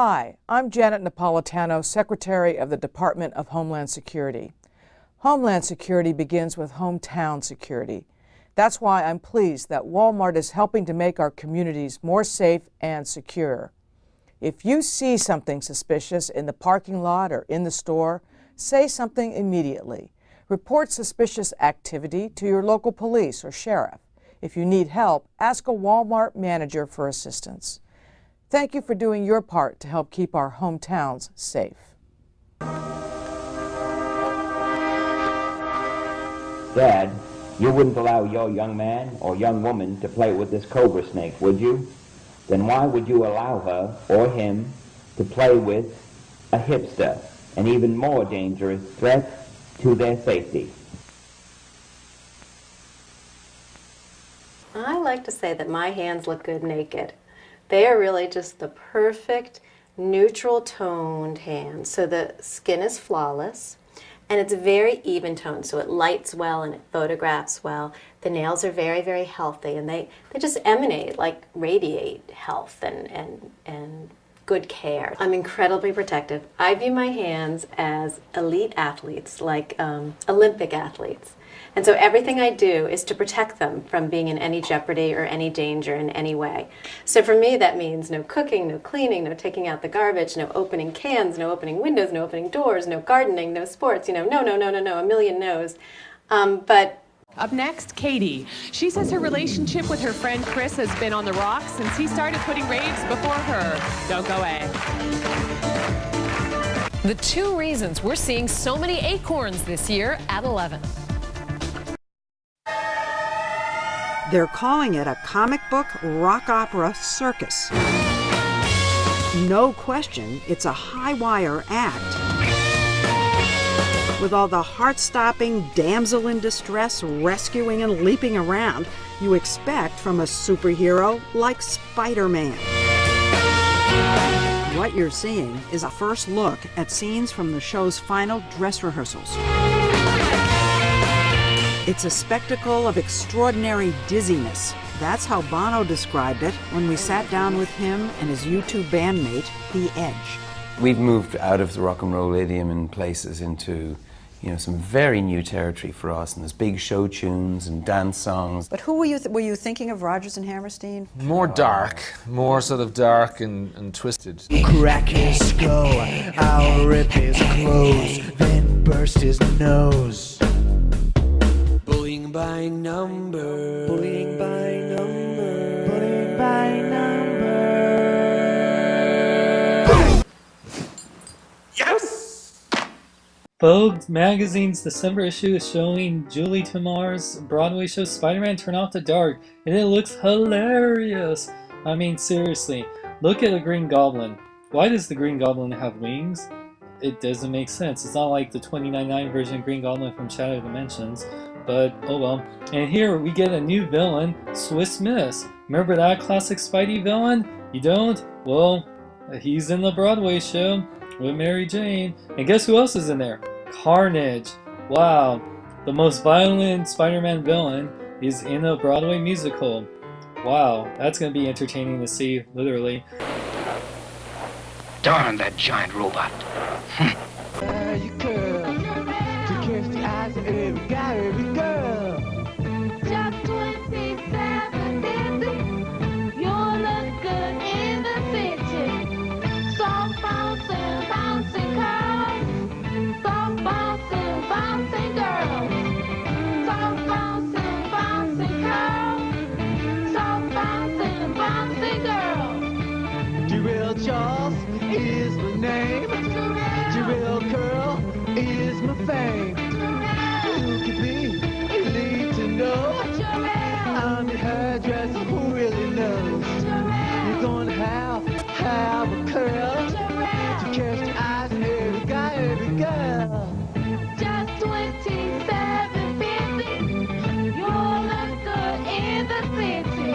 Hi, I'm Janet Napolitano, Secretary of the Department of Homeland Security. Homeland Security begins with hometown security. That's why I'm pleased that Walmart is helping to make our communities more safe and secure. If you see something suspicious in the parking lot or in the store, say something immediately. Report suspicious activity to your local police or sheriff. If you need help, ask a Walmart manager for assistance. Thank you for doing your part to help keep our hometowns safe. Dad, you wouldn't allow your young man or young woman to play with this Cobra Snake, would you? Then why would you allow her or him to play with a hipster, an even more dangerous threat to their safety? I like to say that my hands look good naked. They are really just the perfect neutral toned hand. So the skin is flawless and it's very even toned, so it lights well and it photographs well. The nails are very, very healthy and they just emanate, like radiate health and good care. I'm incredibly protective. I view my hands as elite athletes, like Olympic athletes. And so everything I do is to protect them from being in any jeopardy or any danger in any way. So for me, that means no cooking, no cleaning, no taking out the garbage, no opening cans, no opening windows, no opening doors, no gardening, no sports, no, a million no's. But up next, Katie. She says her relationship with her friend Chris has been on the rocks since he started putting raves before her. Don't go away. The 2 reasons we're seeing so many acorns this year at 11. They're calling it a comic book rock opera circus. No question, it's a high-wire act. With all the heart-stopping damsel in distress rescuing and leaping around you expect from a superhero like Spider-Man. What you're seeing is a first look at scenes from the show's final dress rehearsals. It's a spectacle of extraordinary dizziness. That's how Bono described it when we sat down with him and his U2 bandmate, The Edge. We've moved out of the rock and roll idiom in places into, some very new territory for us, and there's big show tunes and dance songs. But who were you thinking of, Rodgers and Hammerstein? More dark, more sort of dark and twisted. Crack his skull, I'll rip his clothes, then burst his nose. Bullying by number, bullying by number, bullying by number. Yes! Vogue magazine's December issue is showing Julie Tamar's Broadway show Spider-Man Turn Off the Dark, and it looks hilarious. I mean, seriously, look at the Green Goblin. Why does the Green Goblin have wings? It doesn't make sense. It's not like the 2099 version of Green Goblin from Shattered Dimensions. But oh well. And here we get a new villain, Swiss Miss. Remember that classic Spidey villain? You don't? Well, he's in the Broadway show with Mary Jane. And guess who else is in there? Carnage. Wow. The most violent Spider-Man villain is in a Broadway musical. Wow. That's going to be entertaining to see, literally. Darn that giant robot. You curl to catch the eyes of every guy, every girl. Just 27 busy. You look good in the city. Soft bouncing, bouncing girls. Soft bouncing, bouncing girls. Soft bouncing, bouncing girls. Soft bouncing, bouncing girls. Jewel Charles is my name. Jewel Curl is my fame. Who could be? You need to know. I'm the hairdresser who really knows. You're gonna have a curl to catch the eyes of every guy, every girl. Just 27 busy. You look good in the city.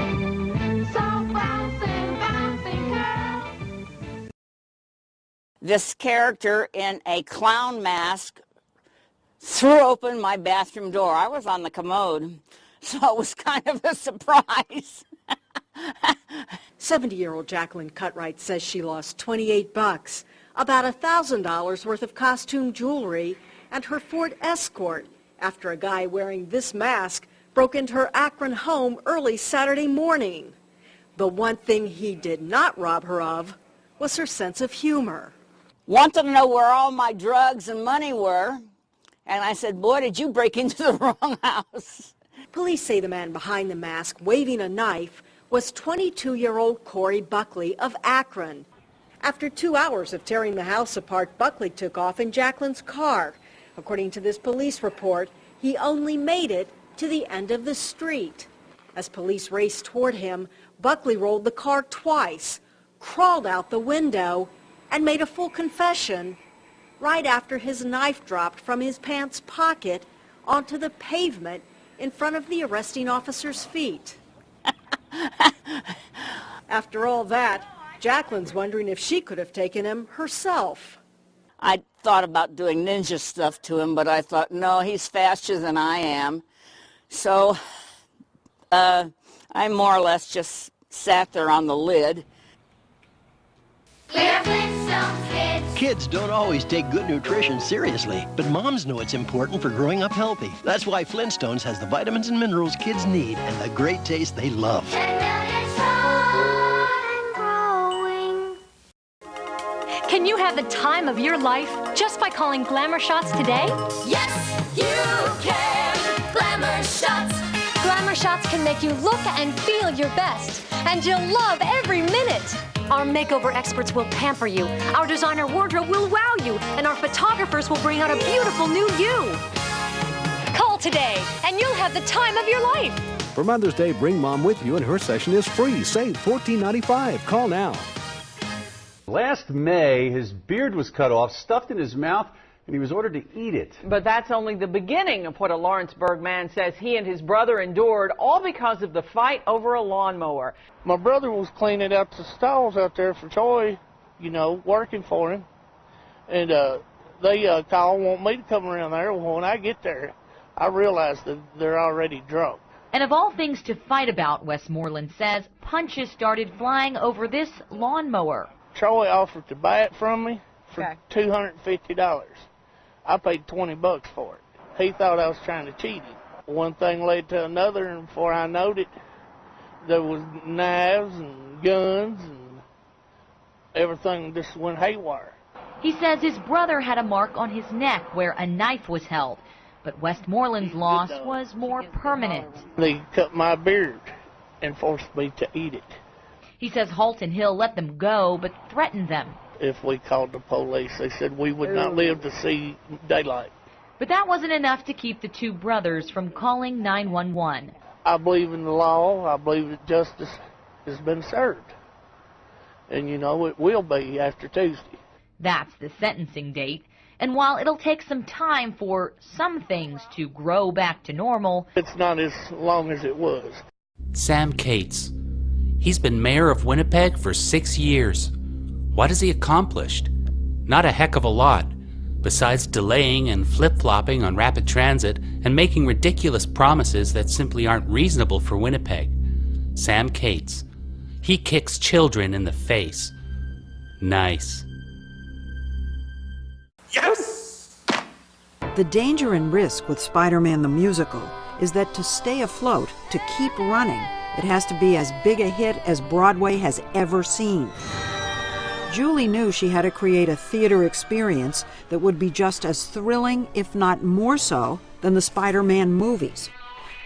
Soft bouncing, bouncing girls. This character in a clown mask threw open my bathroom door. I was on the commode, so it was kind of a surprise. 70-year-old Jacqueline Cutright says she lost $28, about $1,000 worth of costume jewelry, and her Ford Escort after a guy wearing this mask broke into her Akron home early Saturday morning. The one thing he did not rob her of was her sense of humor. Wanted to know where all my drugs and money were, and I said, boy, did you break into the wrong house. Police say the man behind the mask waving a knife was 22-year-old Corey Buckley of Akron. After 2 hours of tearing the house apart, Buckley took off in Jacqueline's car. According to this police report, he only made it to the end of the street. As police raced toward him, Buckley rolled the car twice, crawled out the window, and made a full confession right after his knife dropped from his pants pocket onto the pavement in front of the arresting officer's feet. After all that, Jacqueline's wondering if she could have taken him herself. I thought about doing ninja stuff to him, but I thought, no, he's faster than I am. So I more or less just sat there on the lid. We're Flintstones kids. Kids don't always take good nutrition seriously, but moms know it's important for growing up healthy. That's why Flintstones has the vitamins and minerals kids need and the great taste they love. 10 million strong and growing. Can you have the time of your life just by calling Glamour Shots today? Yes, you can. Glamour Shots. Glamour Shots can make you look and feel your best, and you'll love every minute. Our makeover experts will pamper you, our designer wardrobe will wow you, and our photographers will bring out a beautiful new you. Call today, and you'll have the time of your life. For Mother's Day, bring Mom with you, and her session is free. Save $14.95. Call now. Last May, his beard was cut off, stuffed in his mouth, and he was ordered to eat it. But that's only the beginning of what a Lawrenceburg man says he and his brother endured, all because of the fight over a lawnmower. My brother was cleaning out the stalls out there for Troy, you know, working for him. And they call, want me to come around there. Well, when I get there, I realize that they're already drunk. And of all things to fight about, Westmoreland says, punches started flying over this lawnmower. Troy offered to buy it from me for $250. I paid $20 for it. He thought I was trying to cheat him. One thing led to another, and before I knowed it, there was knives and guns and everything just went haywire. He says his brother had a mark on his neck where a knife was held, but Westmoreland's loss was more permanent. They cut my beard and forced me to eat it. He says Holt and Hill let them go, but threatened them. If we called the police, they said we would not live to see daylight. But that wasn't enough to keep the two brothers from calling 911. I believe in the law. I believe that justice has been served. And, you know, it will be after Tuesday. That's the sentencing date. And while it'll take some time for some things to grow back to normal, it's not as long as it was. Sam Katz. He's been mayor of Winnipeg for 6 years. What has he accomplished? Not a heck of a lot, besides delaying and flip-flopping on rapid transit and making ridiculous promises that simply aren't reasonable for Winnipeg. Sam Katz. He kicks children in the face. Nice. Yes! The danger and risk with Spider-Man the Musical is that to stay afloat, to keep running, it has to be as big a hit as Broadway has ever seen. Julie knew she had to create a theater experience that would be just as thrilling, if not more so, than the Spider-Man movies.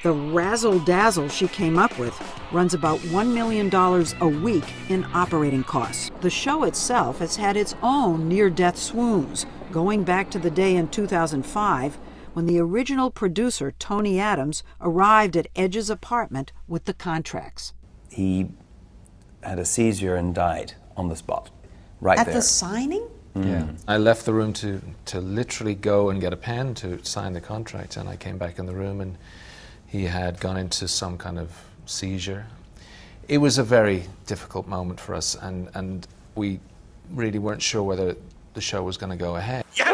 The razzle-dazzle she came up with runs about $1 million a week in operating costs. The show itself has had its own near-death swoons, going back to the day in 2005 when the original producer, Tony Adams, arrived at Edge's apartment with the contracts. He had a seizure and died on the spot. Right there. At the signing? Yeah, I left the room to literally go and get a pen to sign the contract, and I came back in the room and he had gone into some kind of seizure. It was a very difficult moment for us, and we really weren't sure whether the show was going to go ahead. Yes!